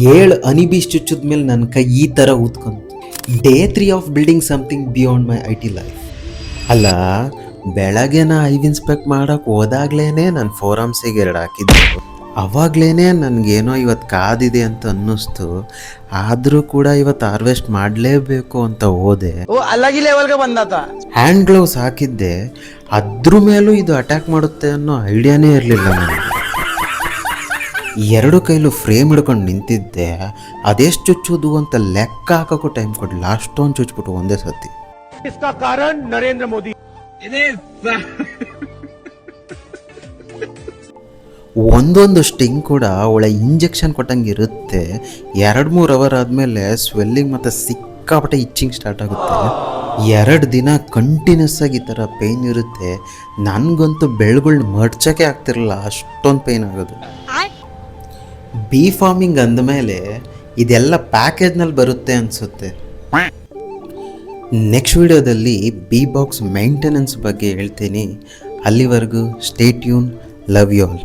7 ಅನಿಬೀಸ್ ಚುಚ್ಚಿದ್ಮೇಲೆ ನನ್ನ ಕೈ ಈ ಥರ ಊದ್ಕೊಂತು. Day 3 of building something beyond my IT life. ಅಲ್ಲ, ಬೆಳಗ್ಗೆ ನಾ ಐವ್ ಇನ್ಸ್ಪೆಕ್ಟ್ ಮಾಡೋಕೆ ಹೋದಾಗ್ಲೇ ನಾನು ಫೋರಮ್ಸಿಗೆ 2 ಹಾಕಿದ್ದೆ. ಅವಾಗ್ಲೇ ನನಗೇನೋ ಇವತ್ತು ಕಾದಿದೆ ಅಂತ ಅನ್ನಿಸ್ತು. ಆದರೂ ಕೂಡ ಇವತ್ತು ಹಾರ್ವೆಸ್ಟ್ ಮಾಡಲೇಬೇಕು ಅಂತ ಹೋದೆ. ಹ್ಯಾಂಡ್ ಗ್ಲೌಸ್ ಹಾಕಿದ್ದೆ, ಅದ್ರ ಮೇಲೂ ಇದು ಅಟ್ಯಾಕ್ ಮಾಡುತ್ತೆ ಅನ್ನೋ ಐಡಿಯಾನೇ ಇರಲಿಲ್ಲ ನನಗೆ. 2 ಕೈಲೂ ಫ್ರೇಮ್ ಹಿಡ್ಕೊಂಡು ನಿಂತಿದ್ದೆ. ಅದೆಷ್ಟು ಚುಚ್ಚೋದು ಅಂತ ಲೆಕ್ಕ ಹಾಕೋಕ್ಕೂ ಟೈಮ್ ಕೊಡಲಿಲ್ಲ. ಅಷ್ಟೊಂದು ಚುಚ್ಬಿಟ್ಟು ಒಂದೇ ಸತಿ. ಕಾರಣ ನರೇಂದ್ರ ಮೋದಿ. ಒಂದೊಂದು ಸ್ಟಿಂಗ್ ಕೂಡ ಒಳ್ಳೆ ಇಂಜೆಕ್ಷನ್ ಕೊಟ್ಟಂಗೆ ಇರುತ್ತೆ. 2-3 ಅವರ್ ಆದಮೇಲೆ ಸ್ವೆಲ್ಲಿಂಗ್ ಮತ್ತು ಸಿಕ್ಕಾಪಟ್ಟೆ ಇಚ್ಚಿಂಗ್ ಸ್ಟಾರ್ಟ್ ಆಗುತ್ತೆ. 2 ದಿನ ಕಂಟಿನ್ಯೂಸ್ ಆಗಿ ಈ ಥರ ಪೇಯ್ನ್ ಇರುತ್ತೆ. ನನಗಂತೂ ಬೆಳ್ಗಳನ್ನ ಮಡ್ಚೋಕ್ಕೆ ಆಗ್ತಿರಲಿಲ್ಲ, ಅಷ್ಟೊಂದು ಪೇಯ್ನ್ ಆಗೋದು. ಬಿ ಫಾರ್ಮಿಂಗ್ ಅಂದಮೇಲೆ ಇದೆಲ್ಲ ಪ್ಯಾಕೇಜ್ನಲ್ಲಿ ಬರುತ್ತೆ ಅನಿಸುತ್ತೆ. ನೆಕ್ಸ್ಟ್ ವಿಡಿಯೋದಲ್ಲಿ ಬಿ ಬಾಕ್ಸ್ ಮೇಂಟೆನೆನ್ಸ್ ಬಗ್ಗೆ ಹೇಳ್ತೀನಿ. ಅಲ್ಲಿವರೆಗೂ stay tune. Love you all.